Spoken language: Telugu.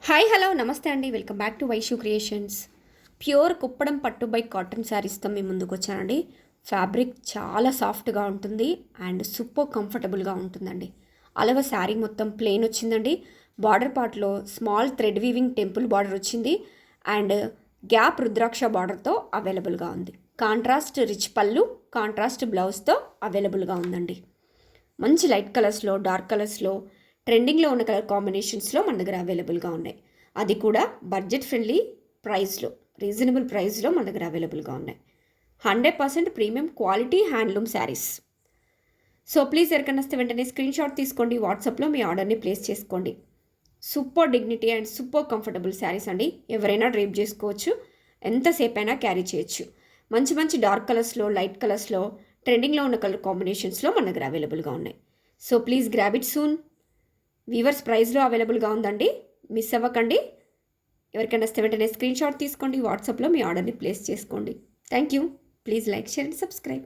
హాయ్ హలో నమస్తే అండి, welcome back to Vaishu creations. Pure Kuppadam పట్టు బై కాటన్ శారీస్తో మీ ముందుకు వచ్చానండి. ఫ్యాబ్రిక్ చాలా సాఫ్ట్గా ఉంటుంది అండ్ సూపర్ కంఫర్టబుల్గా ఉంటుందండి. అలవ శారీ మొత్తం ప్లెయిన్ వచ్చిందండి. బార్డర్ పార్ట్లో small thread weaving temple border వచ్చింది అండ్ గ్యాప్ రుద్రాక్ష బార్డర్తో అవైలబుల్గా ఉంది. కాంట్రాస్ట్ రిచ్ పళ్ళు, కాంట్రాస్ట్ బ్లౌజ్తో అవైలబుల్గా ఉందండి. మంచి లైట్ కలర్స్లో, డార్క్ కలర్స్లో, ట్రెండింగ్లో ఉన్న కలర్ కాంబినేషన్స్లో మన దగ్గర అవైలబుల్గా ఉన్నాయి. అది కూడా బడ్జెట్ ఫ్రెండ్లీ ప్రైస్లో, రీజనబుల్ ప్రైస్లో మన దగ్గర అవైలబుల్గా ఉన్నాయి. 100% premium quality handloom saris. So please ఎవరికైనా వస్తే వెంటనే స్క్రీన్ షాట్ తీసుకోండి, వాట్సాప్లో మీ ఆర్డర్ని ప్లేస్ చేసుకోండి. Super dignity and super comfortable saris అండి. ఎవరైనా డ్రేప్ చేసుకోవచ్చు, ఎంతసేపు అయినా క్యారీ చేయొచ్చు. మంచి మంచి డార్క్ కలర్స్లో, లైట్ కలర్స్లో, ట్రెండింగ్లో ఉన్న కలర్ కాంబినేషన్స్లో మన దగ్గర అవైలబుల్గా ఉన్నాయి. So please grab it soon. Viewers ప్రైస్లో అవైలబుల్గా ఉందండి, మిస్ అవ్వకండి. ఎవరికైనా వస్తే వెంటనే స్క్రీన్ షాట్ తీసుకోండి, వాట్సాప్లో మీ ఆర్డర్ని ప్లేస్ చేసుకోండి. Thank you. Please like, share and subscribe.